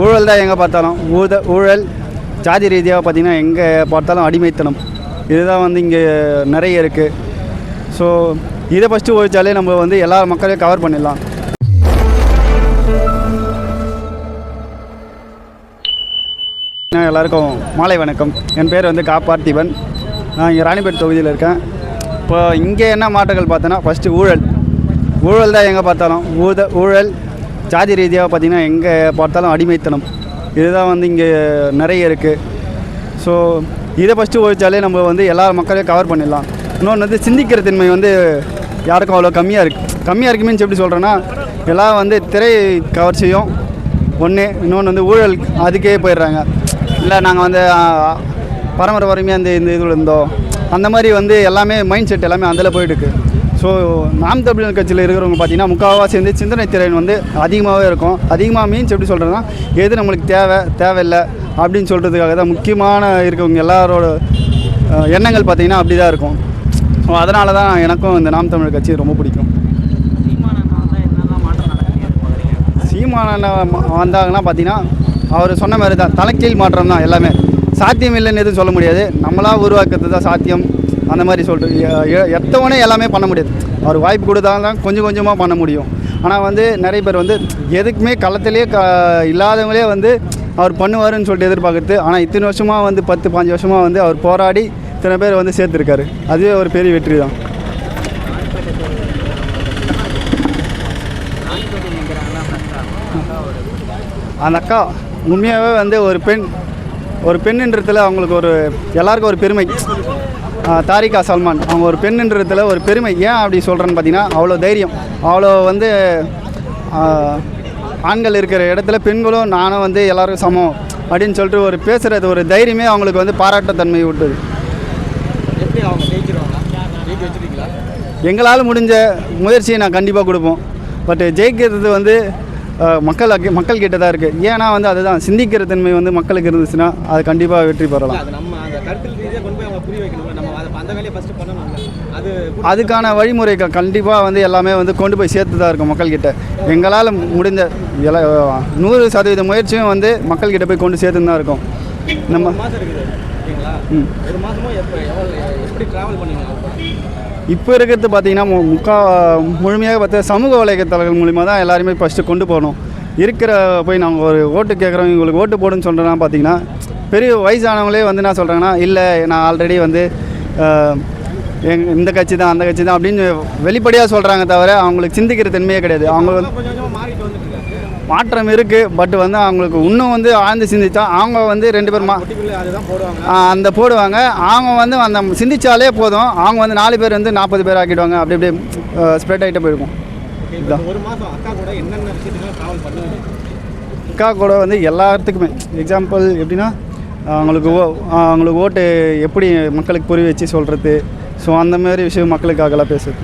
ஊழல் தான் எங்கே பார்த்தாலும் ஊழல் ஜாதி ரீதியாக பார்த்திங்கன்னா எங்கே பார்த்தாலும் அடிமைத்தனம் இதுதான் வந்து இங்கே நிறைய இருக்குது. ஸோ இதை ஃபஸ்ட்டு ஒழிச்சாலே நம்ம வந்து எல்லா மக்களையும் கவர் பண்ணிடலாம். எல்லாருக்கும் மாலை வணக்கம். என் பேர் வந்து பார்த்திபன். நான் இங்கே ராணிப்பேட் தொகுதியில் இருக்கேன். இப்போ இங்கே என்ன மாற்றங்கள் பார்த்தோன்னா ஃபஸ்ட்டு ஊழல் தான் எங்கே பார்த்தாலும் ஊழல் ஜாதி ரீதியாக பார்த்திங்கன்னா எங்கே பார்த்தாலும் அடிமைத்தனம் இதுதான் வந்து இங்கே நிறைய இருக்குது. ஸோ இதை ஃபஸ்ட்டு ஒழிச்சாலே நம்ம வந்து எல்லா மக்களையும் கவர் பண்ணிடலாம். இன்னொன்று வந்து சிந்திக்கிற தன்மை வந்து யாருக்கும் அவ்வளோ கம்மியாக இருக்குது மீன்ஸ் எப்படி சொல்கிறேன்னா எல்லாம் வந்து திரை கவர்ச்சியும் ஒன்று, இன்னொன்று வந்து ஊழல் அதுக்கே போயிடுறாங்க. இல்லை நாங்கள் வந்து பரம்பரை வறுமையாக இந்த இதில் இருந்தோம் அந்த மாதிரி வந்து எல்லாமே மைண்ட் செட் எல்லாமே அதில் போயிட்டுருக்கு. ஸோ நாம் தமிழர் கட்சியில் இருக்கிறவங்க பார்த்திங்கன்னா முக்கால்வாசி வந்து சிந்தனை திறன் வந்து அதிகமாகவே இருக்கும். அதிகமாக மீன்ஸ் எப்படி சொல்கிறதுனா எது நம்மளுக்கு தேவையில்லை அப்படின்னு சொல்கிறதுக்காக தான் முக்கியமான இருக்கவங்க எல்லாரோட எண்ணங்கள் பார்த்திங்கன்னா அப்படி தான் இருக்கும். ஸோ அதனால தான் எனக்கும் இந்த நாம் தமிழர் கட்சி ரொம்ப பிடிக்கும். சீமானண்ணா வந்தாங்கன்னா பார்த்திங்கன்னா அவர் சொன்ன மாதிரி தான் தலைக்கீழ் மாற்றம் தான். எல்லாமே சாத்தியம் இல்லைன்னு எதுவும் சொல்ல முடியாது, நம்மளாக உருவாக்குறது தான் சாத்தியம். அந்த மாதிரி சொல்லிட்டு எத்தவனே எல்லாமே பண்ண முடியாது. அவர் வாய்ப்பு கொடுத்தாலும் கொஞ்சம் கொஞ்சமாக பண்ண முடியும். ஆனால் வந்து நிறைய பேர் வந்து எதுக்குமே களத்திலே இல்லாதவங்களே வந்து அவர் பண்ணுவாருன்னு சொல்லிட்டு எதிர்பார்க்குறது. ஆனால் இத்தனை வருஷமாக வந்து 10-15 வருஷமாக வந்து அவர் போராடி இத்தனை பேர் வந்து சேர்த்துருக்காரு. அதுவே ஒரு பெரிய வெற்றி தான். அந்த அக்கா உண்மையாகவே வந்து ஒரு பெண்ணுன்றதுல அவங்களுக்கு எல்லாருக்கும் ஒரு பெருமை. தாரிகா சல்மான் அவங்க ஒரு பெண்ணுன்றதுல ஒரு பெருமை. ஏன் அப்படி சொல்கிறேன்னு பார்த்தீங்கன்னா அவ்வளோ தைரியம், அவ்வளோ வந்து ஆண்கள் இருக்கிற இடத்துல பெண்களும் நானும் வந்து எல்லோருக்கும் சமம் அப்படின்னு சொல்லிட்டு ஒரு பேசுகிறது ஒரு தைரியமே அவங்களுக்கு வந்து பாராட்டத்தன்மை விட்டுது. எங்களால் முடிஞ்ச முயற்சியை நான் கண்டிப்பாக கொடுப்போம். பட் ஜெயிக்கிறது வந்து மக்கள்கிட்ட தான் இருக்குது. ஏன்னா வந்து அதுதான் சிந்திக்கிற தன்மை வந்து மக்களுக்கு இருந்துச்சுன்னா அது கண்டிப்பாக வெற்றி பெறலாம். அதுக்கான வழிமுறைகள் கண்டிப்பாக வந்து எல்லாமே வந்து கொண்டு போய் சேர்த்து தான் இருக்கும் மக்கள்கிட்ட. எங்களால் முடிந்த 100% முயற்சியும் வந்து மக்கள்கிட்ட போய் கொண்டு சேர்த்துன்னு தான் இருக்கும். நம்ம இப்போ இருக்கிறது பார்த்திங்கன்னா முழுமையாக பார்த்தா சமூக வலைத்தளங்கள் மூலிமா தான் எல்லாருமே ஃபஸ்ட்டு கொண்டு போகணும். போய் நாங்கள் ஒரு ஓட்டு கேட்குறோம் இவங்களுக்கு ஓட்டு போடுன்னு சொல்கிறேன்னா பார்த்திங்கன்னா பெரிய வயசானவங்களே வந்து என்ன சொல்கிறாங்கன்னா இல்லை நான் ஆல்ரெடி வந்து இந்த கட்சி தான் அந்த கட்சி தான் அப்படின்னு வெளிப்படையாக சொல்கிறாங்க தவிர அவங்களுக்கு சிந்திக்கிற தன்மையே கிடையாது. அவங்க வந்து மாற்றம் இருக்குது. பட் வந்து அவங்களுக்கு இன்னும் வந்து ஆழ்ந்து சிந்தித்தா அவங்க வந்து 2 பேர் அந்த போடுவாங்க. அவங்க வந்து அந்த சிந்திச்சாலே போதும், அவங்க வந்து 4 பேர் வந்து 40 பேர் ஆக்கிடுவாங்க. அப்படி அப்படியே ஸ்ப்ரெட் ஆகிட்டே போயிருக்கும். அக்கா கூட வந்து எல்லாத்துக்குமே எக்ஸாம்பிள் எப்படின்னா அவங்களுக்கு ஓட்டு எப்படி மக்களுக்கு புரிய வச்சு சொல்கிறது. ஸோ அந்த மாதிரி விஷயம் மக்களுக்காகலாம் பேசுறது.